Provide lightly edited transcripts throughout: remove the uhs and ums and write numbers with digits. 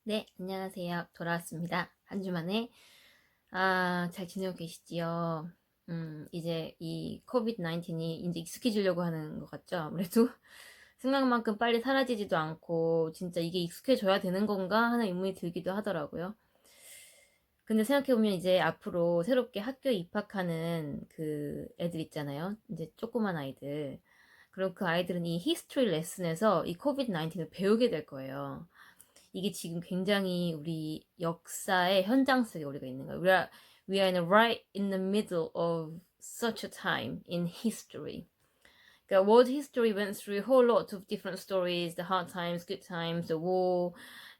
네, 안녕하세요. 돌아왔습니다. 한 주 만에. 잘 지내고 계시지요? 이제 이 코비드-19이 이제 익숙해지려고 하는 것 같죠? 아무래도 생각만큼 빨리 사라지지도 않고, 진짜 이게 익숙해져야 되는 건가 하는 의문이 들기도 하더라고요. 근데 생각해보면 이제 앞으로 새롭게 학교에 입학하는 그 애들 있잖아요. 이제 조그만 아이들. 그럼 그 아이들은 이 히스토리 레슨에서 이 코비드-19을 배우게 될 거예요. 이게 지금 굉장히 우리 역사의 현장 속에 우리가 있는 거예요. We are right in the middle of such a time in history. 그러니까 world history went through a whole lot of different stories, the hard times, good times, the war,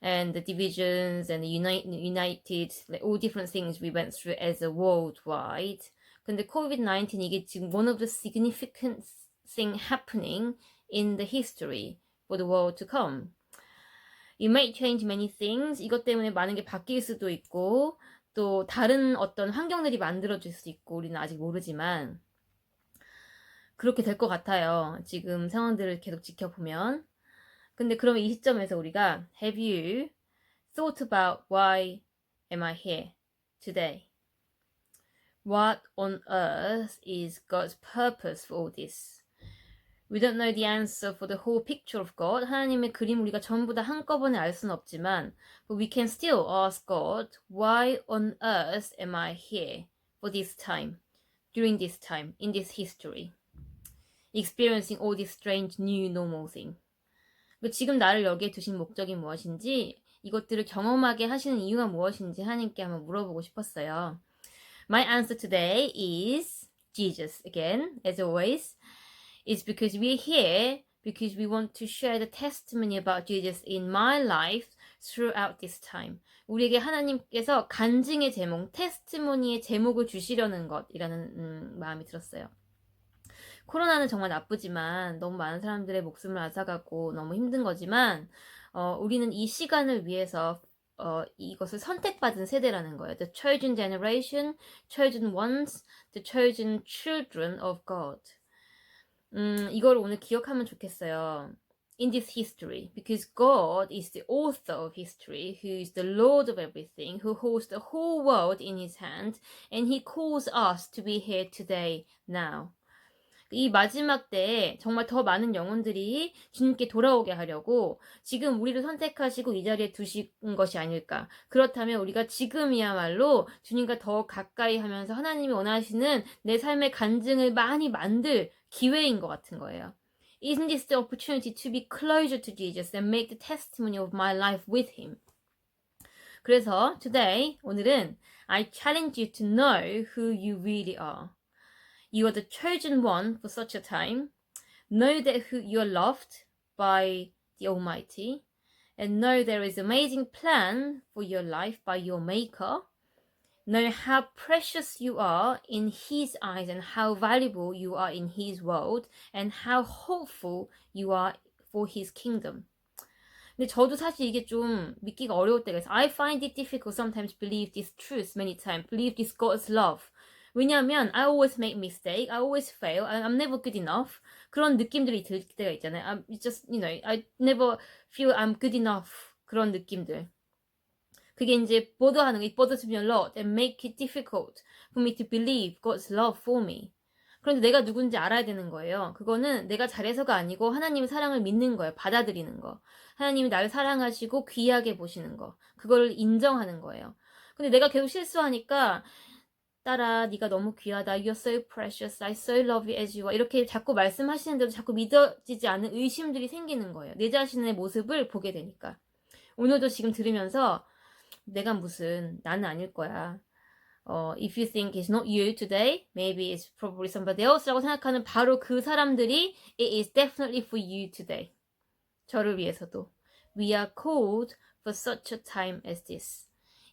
and the divisions, and the united, like all different things we went through as a worldwide. 근데 COVID-19 이게 지금 one of the significant thing happening in the history for the world to come. It may change many things. 이것 때문에 많은 게 바뀔 수도 있고, 또 다른 어떤 환경들이 만들어질 수 있고, 우리는 아직 모르지만, 그렇게 될 것 같아요. 지금 상황들을 계속 지켜보면. 근데 그러면 이 시점에서 우리가 Have you thought about why am I here today? What on earth is God's purpose for all this? We don't know the answer for the whole picture of God. 하나님의 그림 우리가 전부 다 한꺼번에 알 수는 없지만, but we can still ask God, why on earth am I here for this time, during this time, in this history, experiencing all this strange new normal thing. 지금 나를 여기에 두신 목적이 무엇인지, 이것들을 경험하게 하시는 이유가 무엇인지 하나님께 한번 물어보고 싶었어요. My answer today is Jesus again, as always. Is because we're here because we want to share the testimony about Jesus in my life throughout this time. 우리에게 하나님께서 간증의 제목, 테스티모니의 제목을 주시려는 것이라는 마음이 들었어요. 코로나는 정말 나쁘지만 너무 많은 사람들의 목숨을 앗아가고 너무 힘든 거지만 우리는 이 시간을 위해서 이것을 선택받은 세대라는 거예요. The chosen generation, chosen ones, the chosen children of God. 이걸 오늘 기억하면 좋겠어요. In this history, because God is the author of history, who is the Lord of everything, who holds the whole world in his hand, and he calls us to be here today, now. 이 마지막 때에 정말 더 많은 영혼들이 주님께 돌아오게 하려고 지금 우리를 선택하시고 이 자리에 두신 것이 아닐까. 그렇다면 우리가 지금이야말로 주님과 더 가까이 하면서 하나님이 원하시는 내 삶의 간증을 많이 만들 기회인 것 같은 거예요. Isn't this the opportunity to be closer to Jesus and make the testimony of my life with him? 그래서 today, 오늘은 I challenge you to know who you really are. You are the chosen one for such a time. Know that you are loved by the Almighty, and know there is an amazing plan for your life by your Maker. Know how precious you are in His eyes and how valuable you are in His world, and how hopeful you are for His kingdom. 근데 저도 사실 이게 좀 믿기가 어려울 때가 있어요. I find it difficult sometimes to believe this truth many times, believe this God's love. 왜냐하면 I always make mistake, I always fail, I'm never good enough. 그런 느낌들이 들 때가 있잖아요. I'm just, I never feel I'm good enough. 그런 느낌들. 그게 이제 보더하는 거, it bothers me a lot and make it difficult for me to believe God's love for me. 그런데 내가 누군지 알아야 되는 거예요. 그거는 내가 잘해서가 아니고 하나님의 사랑을 믿는 거예요. 받아들이는 거. 하나님이 나를 사랑하시고 귀하게 보시는 거. 그걸 인정하는 거예요. 근데 내가 계속 실수하니까 딸아, 네가 너무 귀하다. You're so precious. I so love you as you are. 이렇게 자꾸 말씀하시는데도 자꾸 믿어지지 않는 의심들이 생기는 거예요. 내 자신의 모습을 보게 되니까. 오늘도 지금 들으면서 내가 무슨 나는 아닐 거야. If you think it's not you today, maybe it's probably somebody else 라고 생각하는 바로 그 사람들이 it is definitely for you today. 저를 위해서도. We are called for such a time as this.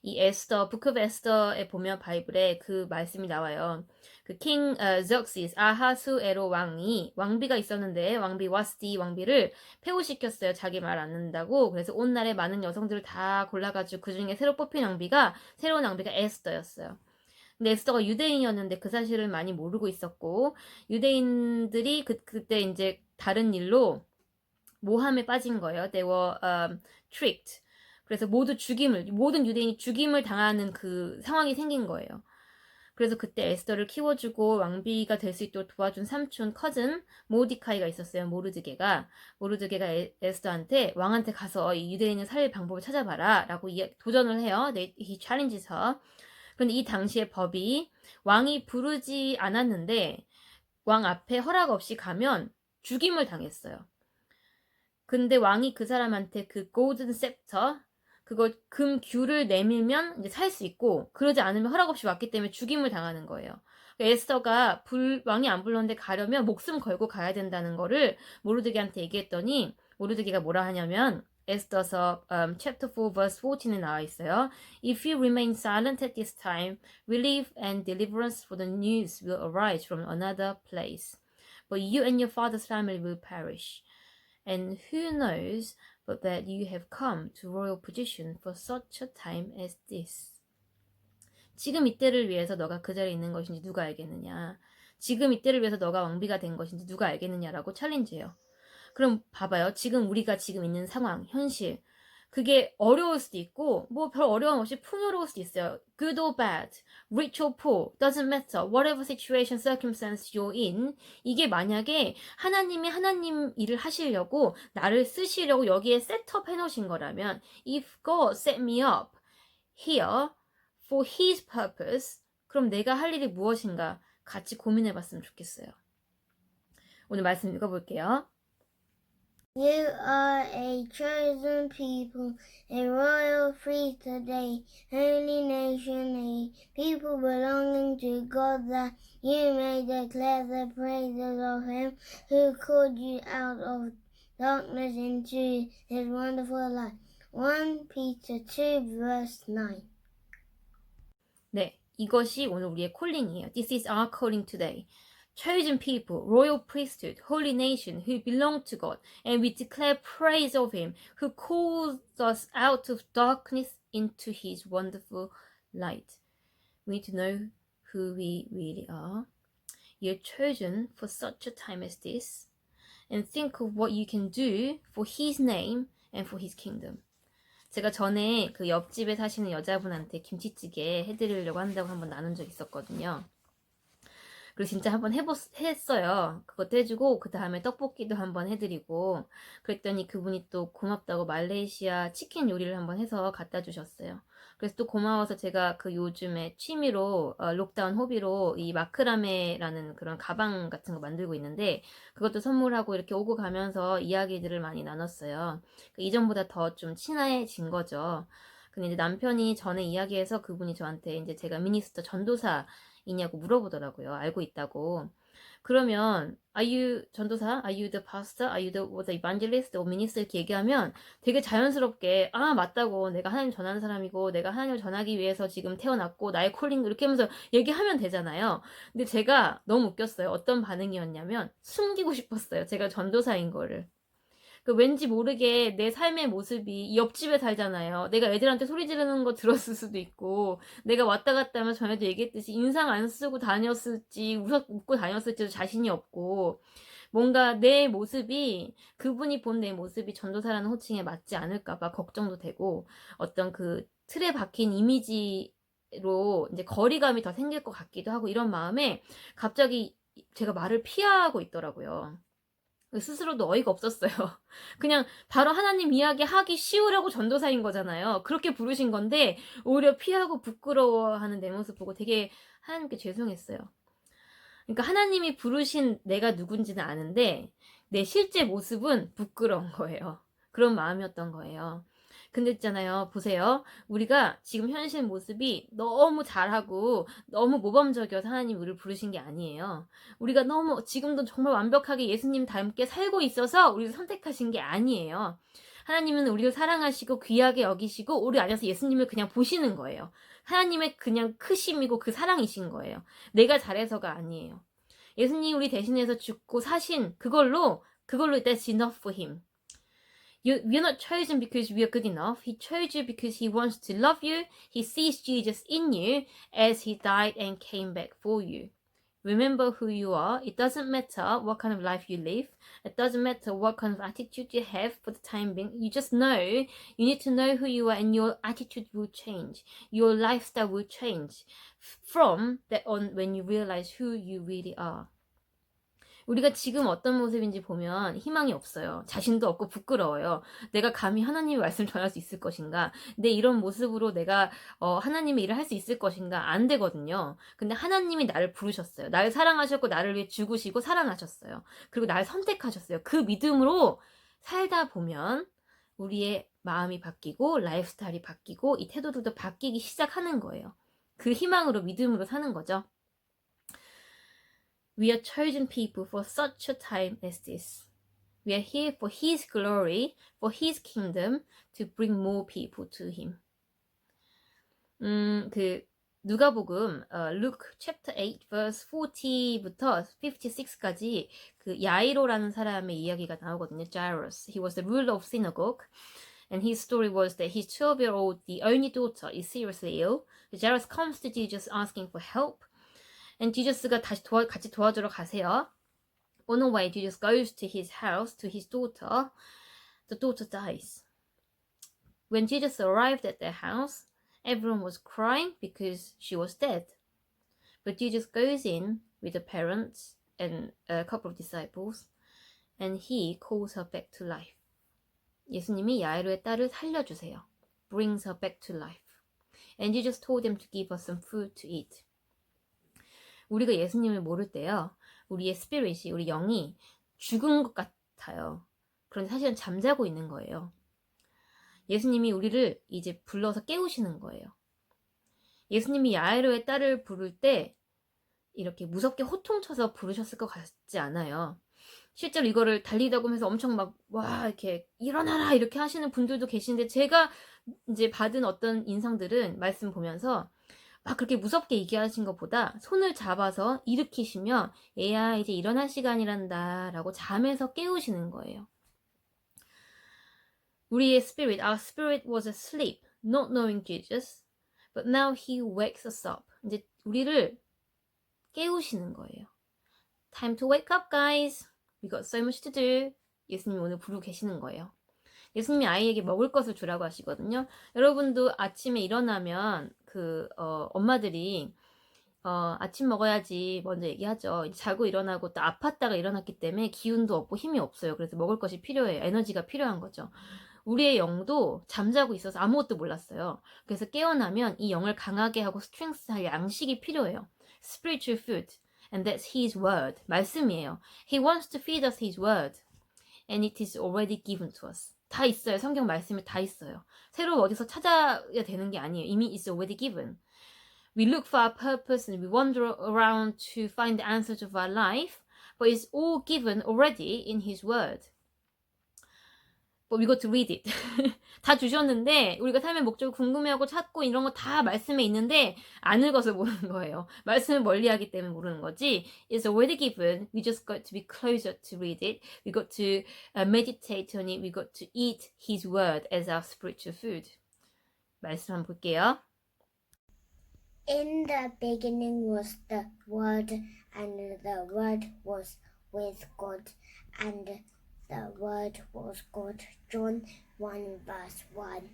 이 에스더, Book of Esther에 보면 바이블에 그 말씀이 나와요. 그 킹 Xerxes, 아하수에로 왕비가 있었는데 왕비 와스디 왕비를 폐후시켰어요. 자기 말 안 듣는다고. 그래서 온 나라의 많은 여성들을 다 골라가지고 그 중에 새로 뽑힌 새로운 왕비가 에스더였어요. 근데 에스더가 유대인이었는데 그 사실을 많이 모르고 있었고 유대인들이 그때 이제 다른 일로 모함에 빠진 거예요. They were tricked 그래서 모든 유대인이 죽임을 당하는 그 상황이 생긴 거예요. 그래서 그때 에스더를 키워주고 왕비가 될 수 있도록 도와준 삼촌 커즌 모디카이가 있었어요. 모르드게가 에스더한테 왕한테 가서 이 유대인을 살릴 방법을 찾아봐라 라고 도전을 해요. He challenges her. 그런데 이 당시의 법이 왕이 부르지 않았는데 왕 앞에 허락 없이 가면 죽임을 당했어요. 근데 왕이 그 사람한테 그 골든 셉터, 그거 금 귤을 내밀면 이제 살 수 있고, 그러지 않으면 허락 없이 왔기 때문에 죽임을 당하는 거예요. 에스더가 왕이 안 불렀는데 가려면 목숨 걸고 가야 된다는 거를 모르드게한테 얘기했더니, 모르드게가 뭐라 하냐면, 에스더서 chapter 4 verse 14에 나와 있어요. If you remain silent at this time, relief and deliverance for the news will arise from another place. But you and your father's family will perish. And who knows but that you have come to royal position for such a time as this. 지금 이때를 위해서 너가 그 자리에 있는 것인지 누가 알겠느냐. 지금 이때를 위해서 너가 왕비가 된 것인지 누가 알겠느냐라고 챌린지해요. 그럼 봐봐요. 지금 우리가 지금 있는 상황, 현실. 그게 어려울 수도 있고 뭐 별 어려움 없이 풍요로울 수도 있어요. Good or bad, rich or poor, doesn't matter. Whatever situation, circumstance you're in. 이게 만약에 하나님이 하나님 일을 하시려고 나를 쓰시려고 여기에 셋업 해놓으신 거라면 If God set me up here for His purpose, 그럼 내가 할 일이 무엇인가 같이 고민해봤으면 좋겠어요. 오늘 말씀 읽어볼게요. You are a chosen people, a royal priest today, holy nation, a people belonging to God, that you may declare the praises of Him who called you out of darkness into His wonderful light. 1 Peter 2 verse 9. 네, 이것이 오늘 우리의 콜링이에요. This is our calling today. Chosen people, royal priesthood, holy nation who belong to God, and we declare praise of Him who calls us out of darkness into His wonderful light. We need to know who we really are. You're chosen for such a time as this, and think of what you can do for His name and for His kingdom. 제가 전에 그 옆집에 사시는 여자분한테 김치찌개 해드리려고 한다고 한번 나눈 적 있었거든요. 그리고 진짜 한번 했어요. 그것도 해주고 그 다음에 떡볶이도 한번 해드리고 그랬더니 그분이 또 고맙다고 말레이시아 치킨 요리를 한번 해서 갖다 주셨어요. 그래서 또 고마워서 제가 그 요즘에 취미로 록다운 호비로 이 마크라메라는 그런 가방 같은 거 만들고 있는데 그것도 선물하고 이렇게 오고 가면서 이야기들을 많이 나눴어요. 이전보다 더 좀 친해진 거죠. 근데 이제 남편이 전에 이야기해서 그분이 저한테 이제 제가 미니스터 전도사이냐고 물어보더라고요. 알고 있다고. 그러면 Are you 전도사? Are you the pastor? Are you the evangelist? or minister? 이렇게 얘기하면 되게 자연스럽게 아 맞다고 내가 하나님 전하는 사람이고 내가 하나님을 전하기 위해서 지금 태어났고 나의 콜링 이렇게 하면서 얘기하면 되잖아요. 근데 제가 너무 웃겼어요. 어떤 반응이었냐면 숨기고 싶었어요. 제가 전도사인 거를. 그 왠지 모르게 내 삶의 모습이 옆집에 살잖아요. 내가 애들한테 소리 지르는 거 들었을 수도 있고 내가 왔다 갔다 하면 전에도 얘기했듯이 인상 안 쓰고 다녔을지 웃고 다녔을지도 자신이 없고 뭔가 내 모습이 그분이 본 내 모습이 전도사라는 호칭에 맞지 않을까봐 걱정도 되고 어떤 그 틀에 박힌 이미지로 이제 거리감이 더 생길 것 같기도 하고 이런 마음에 갑자기 제가 말을 피하고 있더라고요. 스스로도 어이가 없었어요. 그냥 바로 하나님 이야기 하기 쉬우려고 전도사인 거잖아요. 그렇게 부르신 건데 오히려 피하고 부끄러워하는 내 모습 보고 되게 하나님께 죄송했어요. 그러니까 하나님이 부르신 내가 누군지는 아는데 내 실제 모습은 부끄러운 거예요. 그런 마음이었던 거예요. 근데 있잖아요. 보세요. 우리가 지금 현실 모습이 너무 잘하고 너무 모범적이어서 하나님 우리를 부르신 게 아니에요. 우리가 너무 지금도 정말 완벽하게 예수님 닮게 살고 있어서 우리를 선택하신 게 아니에요. 하나님은 우리를 사랑하시고 귀하게 여기시고 우리 안에서 예수님을 그냥 보시는 거예요. 하나님의 그냥 크심이고 그 사랑이신 거예요. 내가 잘해서가 아니에요. 예수님 우리 대신해서 죽고 사신 그걸로 that's enough for him. We're not chosen because we are good enough. He chose you because He wants to love you. He sees Jesus in you as He died and came back for you. Remember who you are. It doesn't matter what kind of life you live. It doesn't matter what kind of attitude you have for the time being. You just know, you need to know who you are and your attitude will change. Your lifestyle will change from that on when you realize who you really are. 우리가 지금 어떤 모습인지 보면 희망이 없어요. 자신도 없고 부끄러워요. 내가 감히 하나님의 말씀을 전할 수 있을 것인가? 내 이런 모습으로 내가 하나님의 일을 할 수 있을 것인가? 안 되거든요. 근데 하나님이 나를 부르셨어요. 나를 사랑하셨고 나를 위해 죽으시고 살아나셨어요. 그리고 나를 선택하셨어요. 그 믿음으로 살다 보면 우리의 마음이 바뀌고 라이프스타일이 바뀌고 이 태도들도 바뀌기 시작하는 거예요. 그 희망으로 믿음으로 사는 거죠. We are chosen people for such a time as this. We are here for His glory, for His kingdom, to bring more people to Him. 누가복음 Luke chapter 8 verse 40부터 56까지 그 야이로라는 사람의 이야기가 나오거든요. Jairus. He was the ruler of synagogue. And his story was that his 12-year-old, the only daughter, is seriously ill. Jairus comes to Jesus asking for help. And Jesus,가 다시 같이 도와주러 가세요. On the way, Jesus goes to his house, to his daughter. The daughter dies. When Jesus arrived at their house, everyone was crying because she was dead. But Jesus goes in with the parents and a couple of disciples, and he calls her back to life. 예수님이 야이로의 딸을 살려주세요. Brings her back to life. And Jesus told them to give her some food to eat. 우리가 예수님을 모를 때요, 우리의 스피릿이, 우리 영이 죽은 것 같아요. 그런데 사실은 잠자고 있는 거예요. 예수님이 우리를 이제 불러서 깨우시는 거예요. 예수님이 야이로의 딸을 부를 때 이렇게 무섭게 호통쳐서 부르셨을 것 같지 않아요. 실제로 이거를 달리다 보면서 엄청 막, 와, 이렇게 일어나라 이렇게 하시는 분들도 계시는데, 제가 이제 받은 어떤 인상들은 말씀 보면서 막 그렇게 무섭게 얘기하신 것보다 손을 잡아서 일으키시며, 얘야 이제 일어날 시간이란다 라고 잠에서 깨우시는 거예요. 우리의 spirit, our spirit was asleep, not knowing Jesus, but now he wakes us up. 이제 우리를 깨우시는 거예요. Time to wake up, guys. We got so much to do. 예수님이 오늘 부르고 계시는 거예요. 예수님이 아이에게 먹을 것을 주라고 하시거든요. 여러분도 아침에 일어나면 엄마들이 아침 먹어야지 먼저 얘기하죠. 자고 일어나고 또 아팠다가 일어났기 때문에 기운도 없고 힘이 없어요. 그래서 먹을 것이 필요해요. 에너지가 필요한 거죠. 우리의 영도 잠자고 있어서 아무것도 몰랐어요. 그래서 깨어나면 이 영을 강하게 하고 스트렝스할 양식이 필요해요. Spiritual food. And that's His word. 말씀이에요. He wants to feed us His word. And it is already given to us. 다 있어요. 성경 말씀에 다 있어요. 새로 어디서 찾아야 되는 게 아니에요. 이미 it's already given. We look for our purpose and we wander around to find the answers of our life. But it's all given already in His word. But we got to read it. 다 주셨는데 우리가 삶의 목적을 궁금해하고 찾고 이런 거 다 말씀에 있는데 안 읽어서 모르는 거예요. 말씀을 멀리하기 때문에 모르는 거지. It's already given. We just got to be closer to read it. We got to meditate on it. We got to eat His word as our spiritual food. 말씀 한번 볼게요. In the beginning was the Word, and the Word was with God, and the Word was God. John 1 verse 1.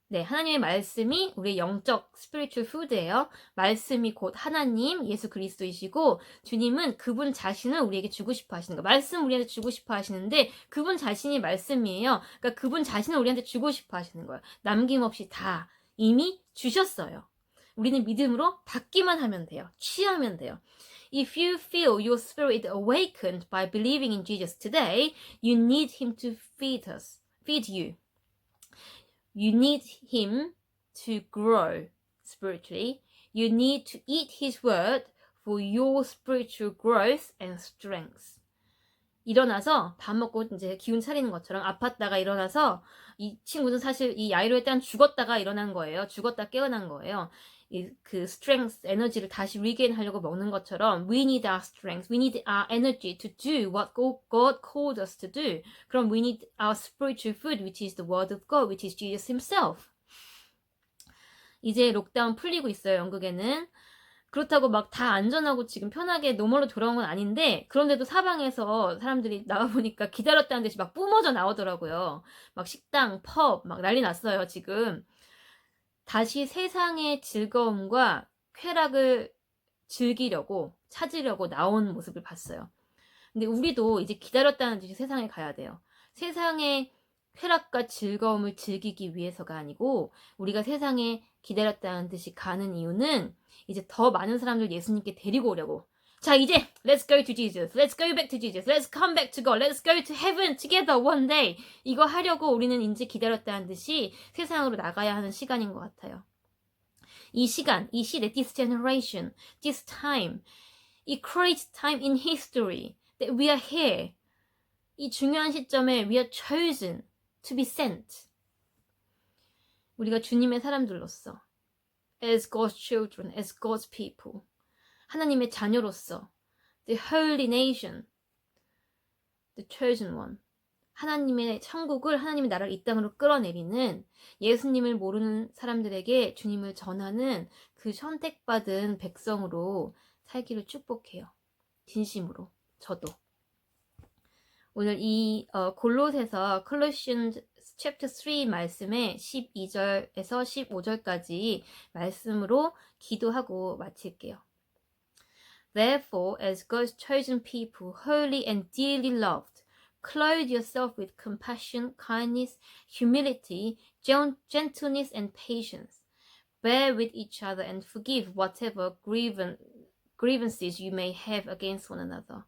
네, 하나님의 말씀이 우리의 영적 스피리추얼 푸드예요. 말씀이 곧 하나님, 예수 그리스도이시고 주님은 그분 자신을 우리에게 주고 싶어 하시는 거예요. 말씀 우리한테 주고 싶어 하시는데 그분 자신이 말씀이에요. 그러니까 그분 자신을 우리한테 주고 싶어 하시는 거예요. 남김없이 다 이미 주셨어요. 우리는 믿음으로 받기만 하면 돼요. 취하면 돼요. If you feel your spirit awakened by believing in Jesus today, you need Him to feed you. You need Him to grow spiritually. You need to eat His word for your spiritual growth and strength. 일어나서 밥 먹고 이제 기운 차리는 것처럼 아팠다가 일어나서 이 친구는 사실 이 야이로의 딸은 죽었다가 일어난 거예요. 죽었다 깨어난 거예요. 그 strength, 에너지를 다시 regain 하려고 먹는 것처럼 we need our strength, we need our energy to do what God called us to do. 그럼 we need our spiritual food, which is the word of God, which is Jesus himself. 이제 록다운 풀리고 있어요, 영국에는. 그렇다고 막 다 안전하고 지금 편하게 노멀로 돌아온 건 아닌데, 그런데도 사방에서 사람들이 나와보니까 기다렸다는 듯이 막 뿜어져 나오더라고요. 막 식당, 펍, 막 난리 났어요, 지금. 다시 세상의 즐거움과 쾌락을 즐기려고, 찾으려고 나온 모습을 봤어요. 근데 우리도 이제 기다렸다는 듯이 세상에 가야 돼요. 세상의 쾌락과 즐거움을 즐기기 위해서가 아니고, 우리가 세상에 기다렸다는 듯이 가는 이유는 이제 더 많은 사람들 예수님께 데리고 오려고. 자, 이제 let's go to Jesus, let's go back to Jesus, let's come back to God, let's go to heaven together one day. 이거 하려고 우리는 이제 기다렸다는 듯이 세상으로 나가야 하는 시간인 것 같아요. 이 시간, 이 시대, this generation, this time, 이 great time in history that we are here. 이 중요한 시점에 we are chosen to be sent. 우리가 주님의 사람들로서, as God's children, as God's people, 하나님의 자녀로서, the holy nation, the chosen one, 하나님의 천국을, 하나님의 나라를 이 땅으로 끌어내리는, 예수님을 모르는 사람들에게 주님을 전하는 그 선택받은 백성으로 살기를 축복해요. 진심으로. 저도. 오늘 이 골로새서 Colossians chapter 3 말씀의 12절에서 15절까지 말씀으로 기도하고 마칠게요. Therefore, as God's chosen people, holy and dearly loved, clothe yourself with compassion, kindness, humility, gentleness, and patience. Bear with each other and forgive whatever grievances you may have against one another.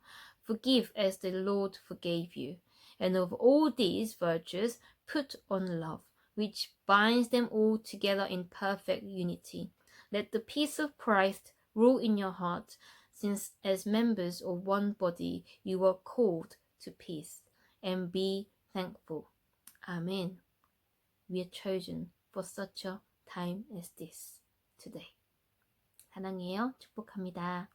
Forgive as the Lord forgave you. And of all these virtues, put on love, which binds them all together in perfect unity. Let the peace of Christ rule in your heart, since as members of one body you are called to peace, and be thankful. Amen. We are chosen for such a time as this today. 사랑해요. 축복합니다.